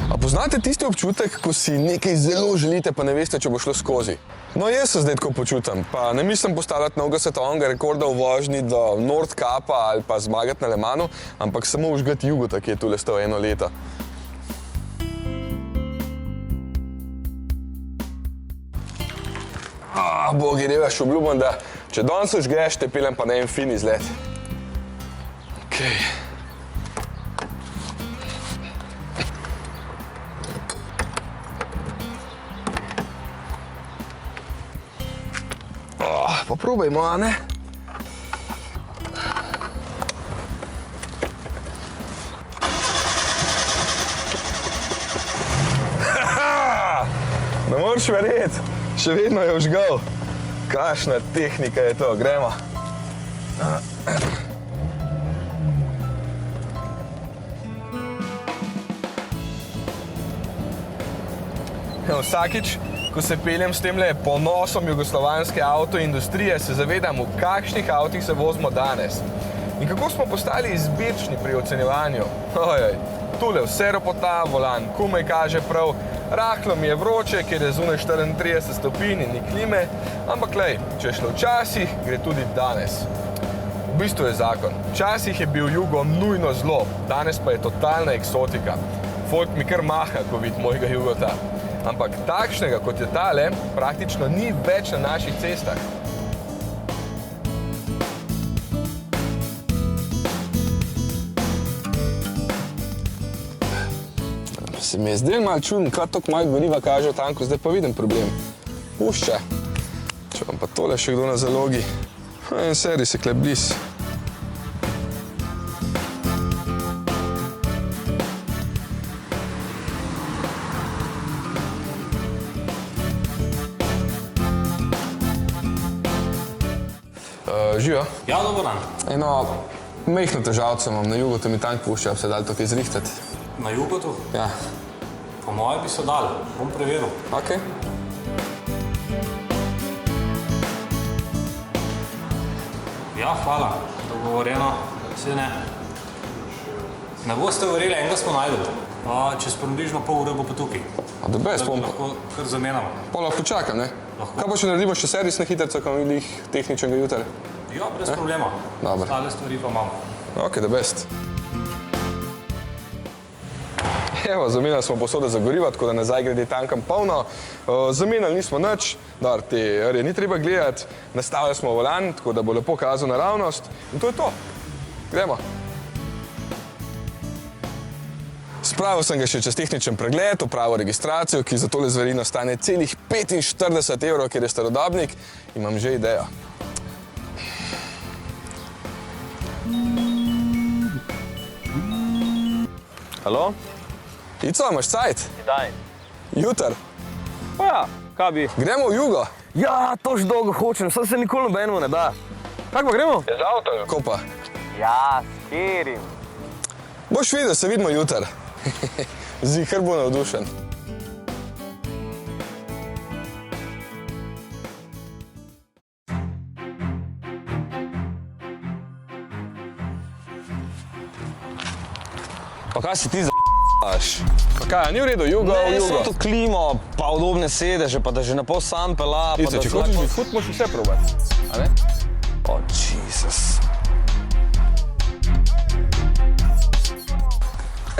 A poznate tisti občutek, ko si nekaj zelo želite, pa ne veste, če bo šlo skozi? No, jaz se zdaj tako počutam, pa ne mislim postavljati novega svetovnega rekorda v vožnji do Nordkapa ali pa zmagati na Le Manu, ampak samo užgati Jugota, ki je tule stal 1 leto. Bogi, revaš, obljubim, da če danes užgeš, te peljem pa na en fin izlet. Okej. Pa probajmo, a ne? Ne moreš verjeti, še vedno je užgal. Kakšna tehnika je to, gremo. Vsakič, ko se peljem s temle ponosom jugoslovanske avtoindustrije, se zavedam, v kakšnih avtih se vozimo danes. In kako smo postali izbirčni pri ocenjevanju. Ojoj, tule vse ropota, volan komaj kaže prav, rahlo mi je vroče, ker je zunaj 34 stopinj in ni klime, ampak lej, če je šlo včasih, gre tudi danes. V bistvu je zakon. Včasih je bil Jugo nujno zlo, danes pa je totalna eksotika. Folk mi kar maha, ko vidi mojega Jugota. Ampak takšnega, kot je tale, praktično ni več na naših cestah. Se mi je zdaj malo čudno, kaj toliko malo goriva kaže v tanku, zdaj pa vidim problem. Pušča. Če vam pa tole še kdo na zalogi. En servis je kle bliz. Živijo? Ja, dober dan. Eno mehno težavco imam, na Jugotu mi tank pušča, bi se dali to kaj zrihtati. Na Jugotu? Ja. Po moje bi se dali, bom preveril. Okej. Ja, hvala. Dogovorjeno. Saj ne. Ne boste verjeli, enega smo najdeli. Čez približno pol ure bo pa tukaj. A da best, Da bom bi lahko kar zamenjamo. pa lahko čakam, ne? Lahko. Kaj pa še naredimo še servis na hitrca, ko mi jih tehničnega jutra? Ja, brez problema. Dobro. Ostale stvari pa imamo. Okej, da best. Evo, zamenjali smo posode za goriva, tako da nazaj grede tankam polno. Zamenjali nismo nič, dar te rje ni treba gledati. Nastavili smo volan, tako da bo lepo kazal naravnost. In to je to. Gremo. Spravil sem ga še čez tehničen pregled, opravil registracijo, ki za tole zverino stane celih 45 €, ker je starodobnik. Imam že idejo. Halo? Ico, imaš cajt? Kdaj? Jutr. Pa ja, kaj bi? Gremo v Jugo. Ja, to že dolgo hočem, sam se nikoli nobenemu ne da. Kako pa gremo? Z avtom. Ko pa? Ja, s katerim? Boš videl, se vidimo jutr. Zihar bo navdušen. Pa kaj si ti za Pa kaj, ni v redu, Jugo, v Ne, Jugo. samo to klimo, pa udobne sedeže, pa da že na pol sam pela, pa Ico, da če znak- hočeš biti fut, moraš vse probati. A ne? O, Jesus.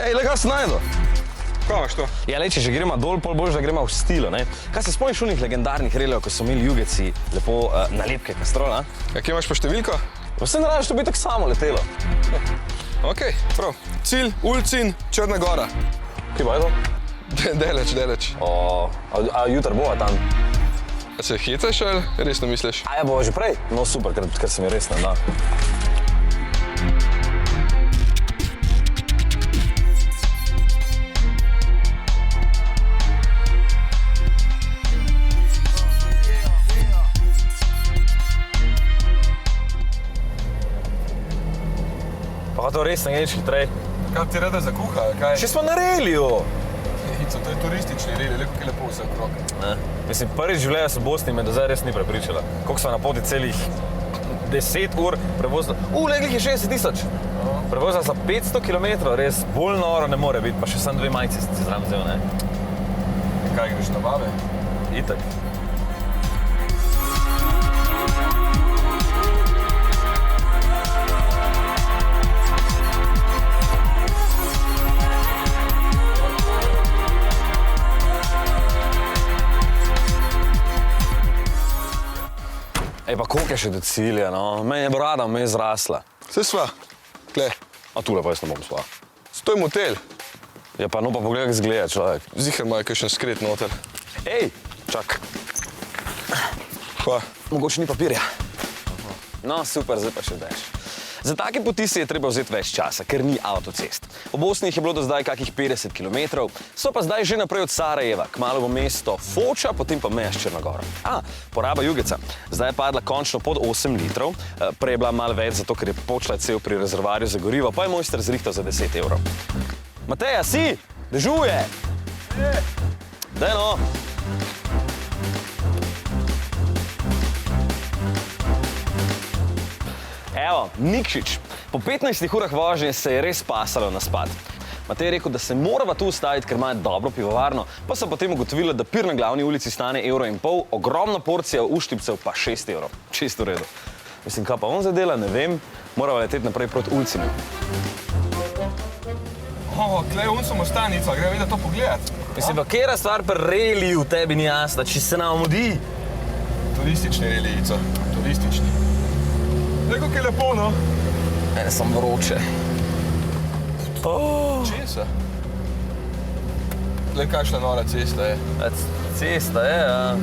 Ej, le kaj si najdel? Kaj imaš to? Ja, le, če že gremo dol, pol boljš, da gremo v stilu, ne? Kaj se spomniš unih legendarnih reljev, ko so imeli Jugeci lepo nalepke kastrol, a? Ja, kje imaš pa številko? Vse ne radiš, to bi tako samo letelo. Okej, prav. Cilj, Ulcin, Črna Gora. Kje pa je to? Deleč, deleč. O, a jutr bova tam? A se hecaš ali resno misliš? A ja, bova že prej? No super, ker se mi res ne da. Pa to res ne greš hitrej. Kaj ti rada zakuha, kaj? Še smo na reliju! Ico, to je turistični relij, lepo vse okrog. Mislim, prvič v življenju se Bosni me do zdaj res ni prepričala. Koliko smo na poti celih 10 ur prevozila. Glej, je 60 tisoč. Prevozila za 500 km, res bolj noro ne more biti, pa še sam 2 majici si zraven vzel, ne? Kaj greš na bave? Itak. Ej, pa koliko je še do cilja, no? Meni je brada, me je zrasla. Saj sva. Gle, A tule pa jaz ne bom sva. to je motel. Ja pa no pa pogledaj, kako izgleda človek. Zihar ima kakšen skret noter. Ej, čak. Hva? Mogoče ni papirja. No, super, zdaj pa še veš. Za take poti si je treba vzeti več časa, ker ni avtocest. Po Bosni jih je bilo do zdaj kakih 50 km, so pa zdaj že naprej od Sarajeva, kmalu bo mesto Foča, potem pa meja s Črno Goro. Poraba jugeca. Zdaj je padla končno pod 8 litrov, prej je bila malo več, zato ker je počela cev pri rezervoarju za gorivo, pa je mojster zrihtal za 10 evrov. Mateja, si? Dežuje! Daj no! Evo, Nikšič. Po 15 urah vožnje se je res pasalo na spad. Matej je rekel, da se morava tu ustaviti, ker imajo dobro pivovarno, pa so potem ugotovili, da pir na glavni ulici stane 1,5 €, ogromna porcija uštipcev pa 6 evrov. Čisto v redu. Mislim, kaj pa on zdaj dela, ne vem, morava leteti naprej proti ulicinu. Klej, on sem ostanica, gre videti to pogledat. Mislim, pa kera stvar pri reli v tebi ni jasna, če se nam mudi. Turistični relijico, turistični. Glej, kako je lepo, no? Mene sem vroče. Česa? Glej, kakšna nora cesta je. Cesta je, ja.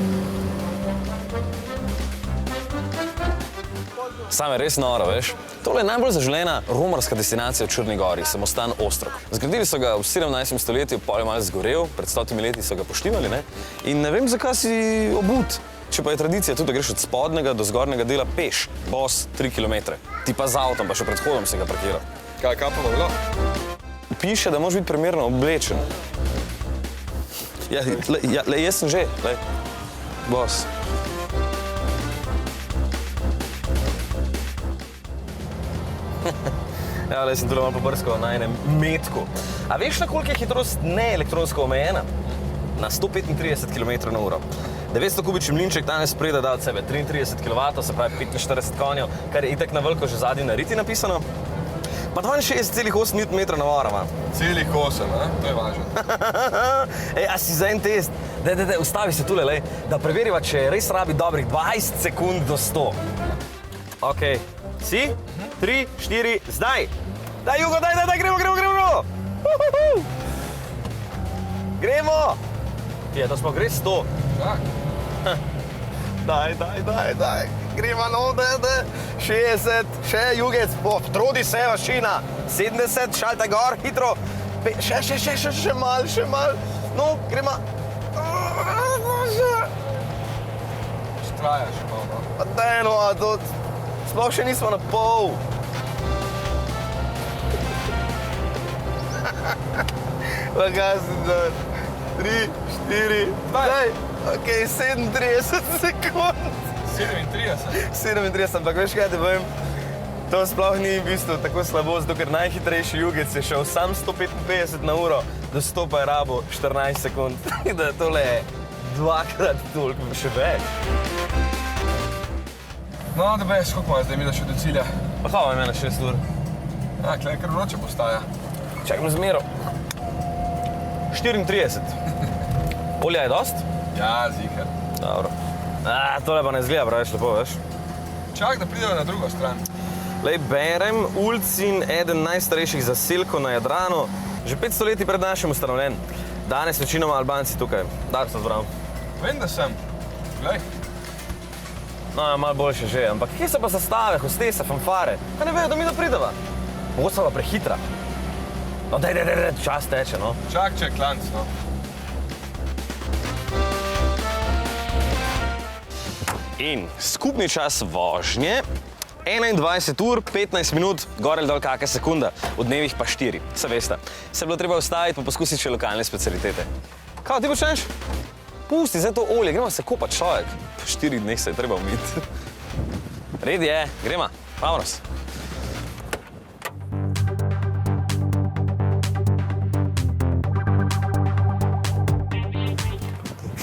Sam je res noro, veš. Tole je najbolj zaželena romarska destinacija v Črni Gori, samostan Ostrog. Zgradili so ga v 17. stoletju, pol je malo zgorel, pred 100 leti so ga poštivali, ne? In ne vem, zakaj si obut. Če pa je tradicija tudi, da greš od spodnjega do zgornjega dela peš, bos 3 km. Ti pa z avtom, pa še pred hodom si ga parkiral. Kaj pa bilo? Piše, da moraš biti primerno oblečen. Ja, jaz sem že, lej. Bos. Ja, lej, sem tule malo pobrskal na enem metku. A veš, na koliko je hitrost ne elektronsko omejena? Na 135 km/h. 900 kubični mlinček danes pride da od sebe 33 kW, se pravi 45 konjev, kar je itak na veliko že zadnji na riti napisano. Pa 62,8 Nm na uro ima. Celih 8, to je važno. Ej, a si za en test? Daj, ustavi se tule, lej, da preveriva, če res rabi dobrih 20 sekund do 100. Ok, si? 3, 4, zdaj! Daj, Jugo, daj, gremo! Gremo! Je, to smo gre 100. Tak. Daj, gremo no, 60, še jugec, trudi se, mašina, 70, šalte gor, hitro, še mal, no, gremo. Trajaš, no. Pa daj no, sploh še nismo na pol. Pa kaj si dan? 3, 4, daj. Ok, 37 sekund. 37, ampak veš kaj te povem? To sploh ni v bistvu tako slabo, zato ker najhitrejši jugec je šel sam 155 na uro, do 100 pa je rabo 14 sekund. Da tole je dvakrat toliko, še več. No, da beš, koliko imaš zdaj mi da še do cilja? Pa hvala imena 6 ur. Ja, klej, kar vroče postaja. Čakam zmero. 34. Olja je dost? Ja, zihar. Dobro. Tole pa ne izgleda preveč lepo, veš? Čak, da prideva na drugo stran. Lej, berem, Ulcin, eden najstarejših zaselkov na Jadranu, že 500 leti pred našim ustanovljen. Danes večinoma Albanci tukaj. Dar sem zbral. Vem, da sem. Glej. No, malo boljše že, ampak kje so pa zastave, hostese, fanfare? Pa ne vejo, da mi da prideva. Mogoče pa prehitra. No, daj, čas teče, no. Čak, če je klanc, no. In skupni čas vožnje 21 ur, 15 minut, gor ali dol kakšna sekunda, v dnevih pa 4. Se veste, se je bilo treba ustaviti pa poskusiti še lokalne specialitete. Kaj, ti počneš? Pusti, zdaj to olje, gremo se kopati človek. Po 4 dneh se je treba umiti. Red je, gremo, vamos.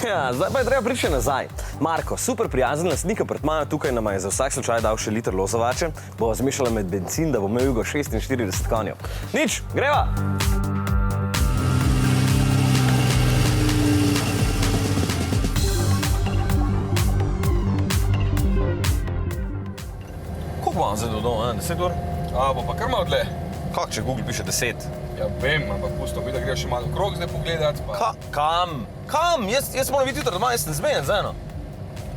Ja, zdaj pa je treba priti še nazaj. Marko, super prijazen lastnik apartmaja tukaj nama je za vsak slučaj dal še liter lozovače, bova zmešala med bencin, da bo imel Jugo 46 konjev. Nič, greva! Koliko imam zdaj do doma, 10 ur? A, bo pa kar malo dlje. Kak, če Google piše 10? Ja, vem, ampak pustom bi, da greš še malo krog zdaj pogledat, pa... Kam? Kam? Jaz moram biti jutri doma, jaz sem zmenjen z eno.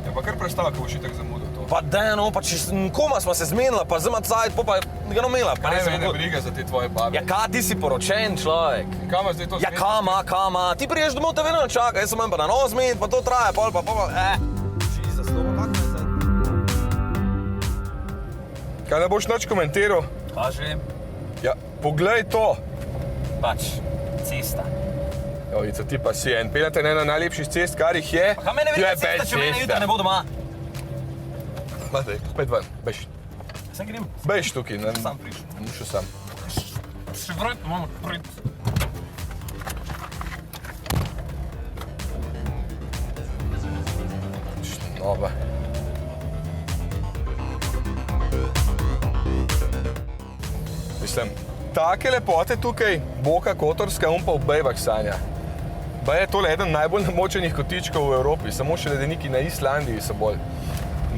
Ja, pa kar predstav, ko boš itak zamudil to. Pa deno, pa če koma smo se zmenila, pa zdaj ima cajt, pa ga nomela. Kaj mene briga za te tvoje babe? Ja, kaj ti si poročen človek? In kama zdaj to Ja, kama? Ti priješ domov, te vedno ne čaka, jaz sem pa na novo zmenit, pa to traja, pol. Jesus, to pa kako je zdaj? Kaj ne boš nič komentiral? Kaži, Ja, poglej to! pač, cesta. Jovica, ti pa si en. Peljate na ena najlepših cest, kar jih je. Kaj mene vidi cesta, če mene jutri ne bo doma? Matej, spet ven, bež. Sem grem. Bež tukaj, ne? Sam prišel. Mušel sam. Še vraj, pa imamo prid. Nova. Mislim, take lepote tukaj, Boka Kotorska, pa v Bejbah sanja. Pa je tole eden najbolj namočenih kotičkov v Evropi, samo še ledeniki na Islandiji so bolj.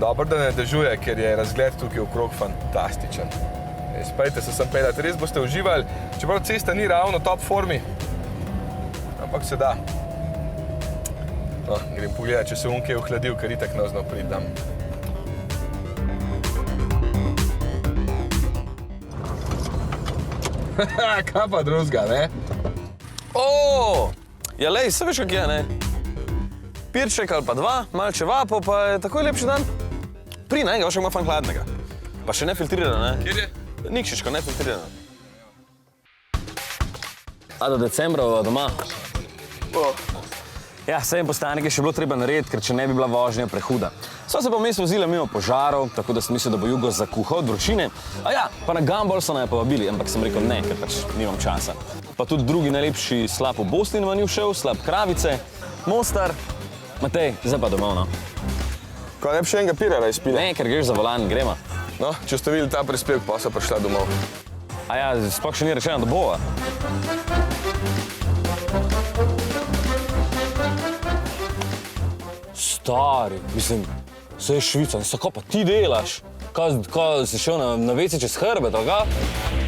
Dobro, da ne dežuje, ker je razgled tukaj okrog fantastičen. Spejte se sem peljati, res boste uživali, čeprav cesta ni ravno top formi, ampak se da. No, grem pogledat, če se unke je ohladil, ker itak ne znal pridam. Kaj pa drugega, ne? Ja lej, se veš kak je, ne? Pirček ali pa dva, malče vapo, pa je takoj lepši dan. Pri enega, še ima fan hladnega. Pa še nefiltrirano, ne? Kjer je? Nikšičko, nefiltrirano. A do decembra bova doma? Ja, sejem postanek je še bilo treba narediti, ker če ne bi bila vožnja prehuda. Sva se pa vmes vozila mimo požarov, tako da sem mislil, da bo Jugo zakuhal od vročine. A ja, pa na Gumball so naj povabili, ampak sem rekel ne, ker pač nimam časa. Pa tudi drugi najlepši slap v Bosni nam ni všel, slap Kravice, Mostar. Matej, zdaj pa domov, no. Kaj ne bi še enega pirara izpile? Ne, ker greš za volan, gremo. No, če ste videli ta prispevek, pa so prišla domov. A ja, sploh še ni rečeno, da bova. Stari, mislim, se je Švica, kako pa ti delaš? Kaj si šel na vece čez hrbet, ali kaj?